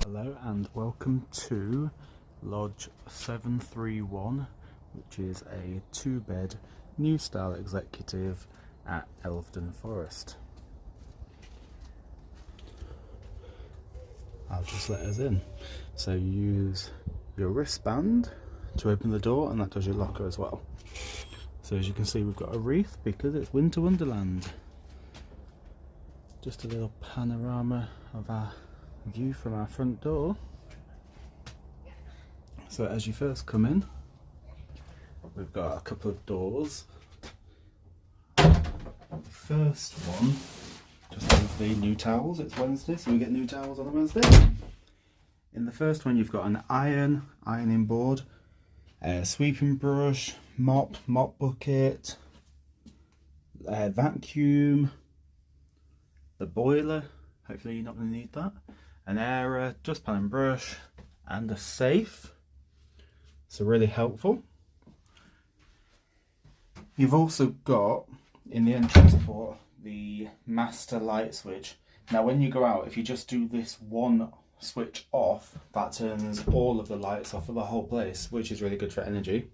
Hello and welcome to Lodge 731, which is a 2-bed new style executive at Elveden Forest. I'll just let us in. So you use your wristband to open the door, and that does your locker as well. So as you can see, we've got a wreath because it's Winter Wonderland. Just a little panorama of our view from our front door. So as you first come in, we've got a couple of doors. The first one just has the new towels. It's Wednesday, so we get new towels on a Wednesday. In the first one, you've got an ironing board, a sweeping brush, mop bucket, a vacuum, the boiler. Hopefully you're not going to need that. An airer, dustpan and brush, and a safe. So really helpful. You've also got, in the entrance port, the master light switch. Now when you go out, if you just do this one switch off, that turns all of the lights off for the whole place, which is really good for energy.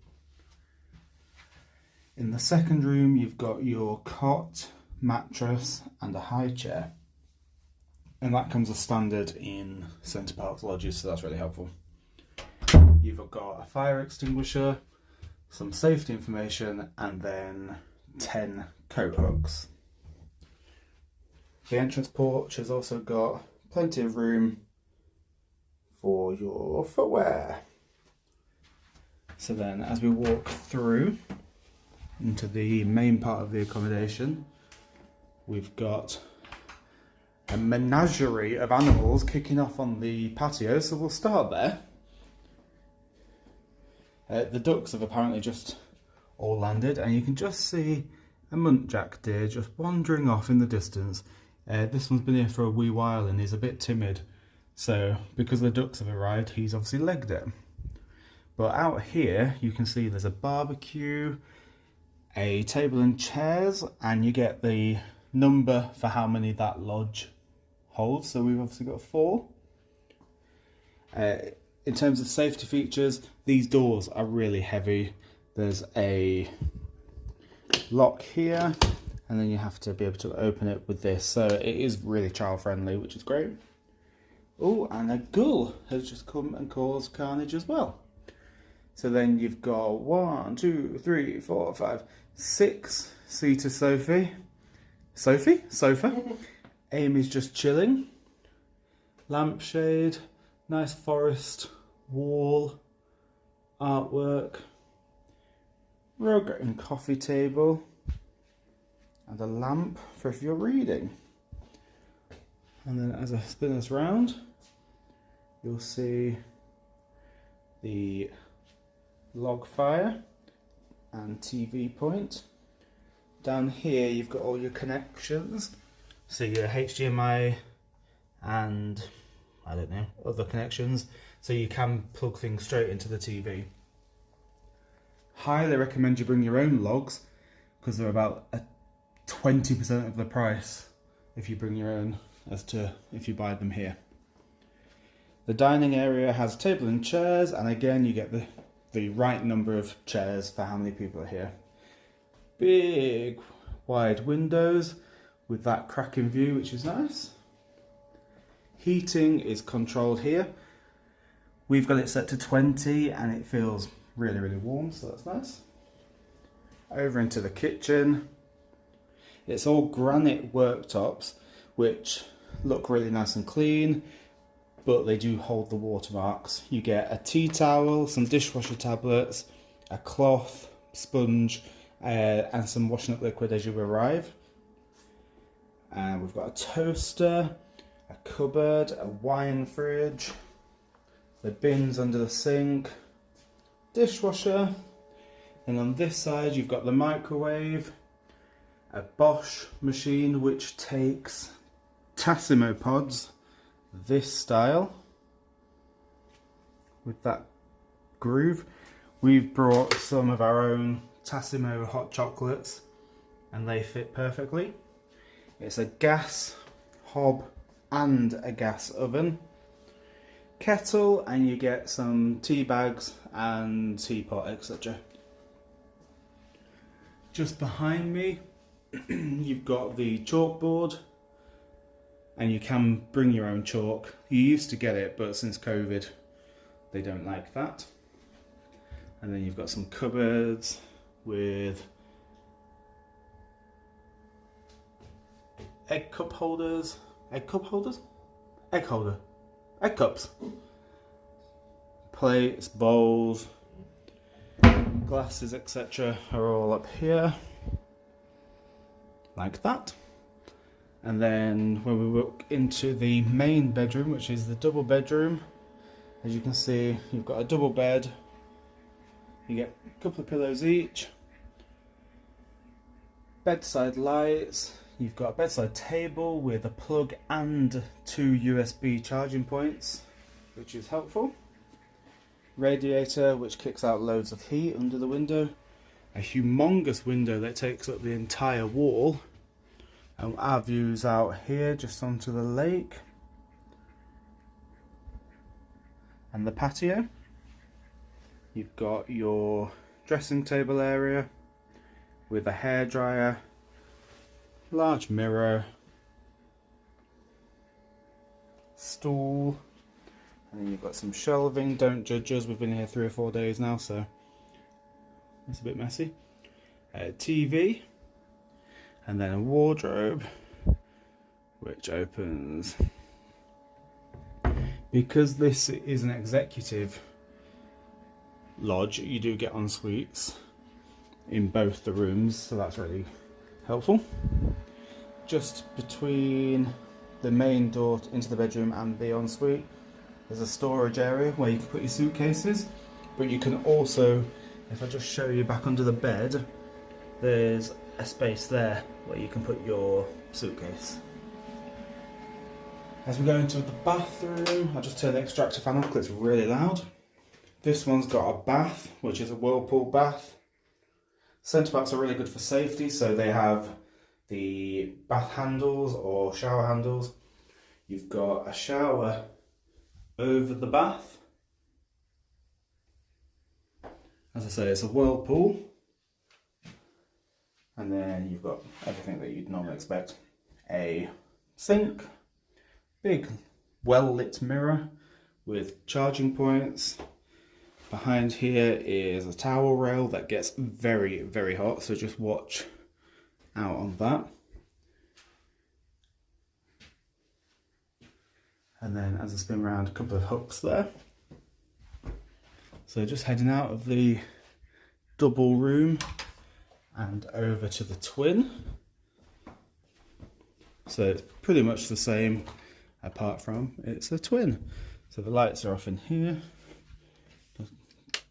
In the second room, you've got your cot, mattress, and a high chair. And that comes as standard in Center Parcs lodges, so that's really helpful. You've got a fire extinguisher, some safety information, and then 10 coat hooks. The entrance porch has also got plenty of room for your footwear. So then as we walk through into the main part of the accommodation, we've got a menagerie of animals kicking off on the patio, so we'll start there. The ducks have apparently just all landed, and you can just see a muntjac deer just wandering off in the distance. This one's been here for a wee while and is a bit timid, so because the ducks have arrived, he's obviously legged it. But out here you can see there's a barbecue, a table and chairs, and you get the number for how many that lodge holds. So we've obviously got 4. In terms of safety features, these doors are really heavy. There's a lock here, and then you have to be able to open it with this. So it is really child friendly, which is great. Oh, and a gull has just come and caused carnage as well. So then you've got 1, 2, 3, 4, 5, 6 seater sofa. Amy's just chilling. Lampshade, nice forest wall, artwork, rug and coffee table, and a lamp for if you're reading. And then as I spin this round, you'll see the log fire and TV point. Down here you've got all your connections, so your HDMI and I don't know, other connections, so you can plug things straight into the TV. Highly recommend you bring your own logs, because they're about 20% of the price if you bring your own as to if you buy them here. The dining area has table and chairs, and again you get the right number of chairs for how many people are here. Big wide windows with that cracking view, which is nice. Heating is controlled here. We've got it set to 20 and it feels really, really warm, so that's nice. Over into the kitchen. It's all granite worktops, which look really nice and clean, but they do hold the watermarks. You get a tea towel, some dishwasher tablets, a cloth, sponge, and some washing up liquid as you arrive. And we've got a toaster, a cupboard, a wine fridge, the bins under the sink, dishwasher, and on this side you've got the microwave, a Bosch machine which takes Tassimo pods, this style, with that groove. We've brought some of our own Tassimo hot chocolates and they fit perfectly. It's a gas hob and a gas oven. kettle, and you get some tea bags and teapot, etc. Just behind me, you've got the chalkboard, and you can bring your own chalk. You used to get it, but since COVID, they don't like that. And then you've got some cupboards with egg cups, plates, bowls, glasses, etc. are all up here, like that. And then when we walk into the main bedroom, which is the double bedroom, as you can see, you've got a double bed. You get a couple of pillows each, bedside lights, you've got a bedside table with a plug and 2 USB charging points, which is helpful. Radiator, which kicks out loads of heat under the window. A humongous window that takes up the entire wall. And our view's out here, just onto the lake. And the patio. You've got your dressing table area with a hairdryer, large mirror, stool, and then you've got some shelving. Don't judge us, we've been here 3 or 4 days now, so it's a bit messy. TV, and then a wardrobe which opens. Because this is an executive lodge, you do get en suites in both the rooms, so that's really helpful. Just between the main door into the bedroom and the ensuite, there's a storage area where you can put your suitcases, but you can also, if I just show you back under the bed, there's a space there where you can put your suitcase. As we go into the bathroom, I'll just turn the extractor fan off because it's really loud. This one's got a bath, which is a whirlpool bath. Center Parcs are really good for safety, so they have the bath handles or shower handles. You've got a shower over the bath. As I say, it's a whirlpool. And then you've got everything that you'd normally expect. A sink, big well-lit mirror with charging points. Behind here is a towel rail that gets very, very hot, so just watch out on that. And then as I spin around, a couple of hooks there. So just heading out of the double room and over to the twin. So it's pretty much the same, apart from it's a twin. So the lights are off in here.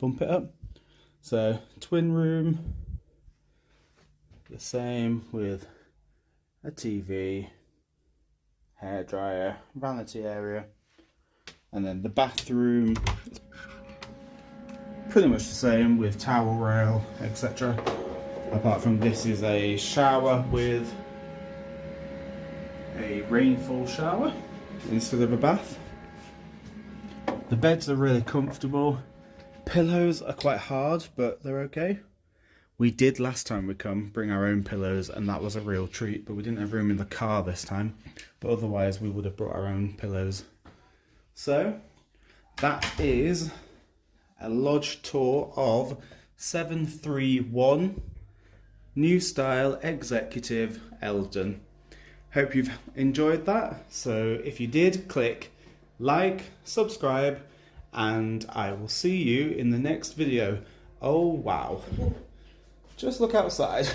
Bump it up. So twin room, the same with a TV, hairdryer, vanity area, and then the bathroom is pretty much the same with towel rail, etc. Apart from this is a shower with a rainfall shower instead of a bath. The beds are really comfortable. Pillows are quite hard, but they're okay. We did last time we come bring our own pillows, and that was a real treat, but we didn't have room in the car this time. But otherwise we would have brought our own pillows. So that is a lodge tour of 731 New Style Executive Elveden. Hope you've enjoyed that. So if you did, click like, subscribe, and I will see you in the next video. Oh wow, just look outside.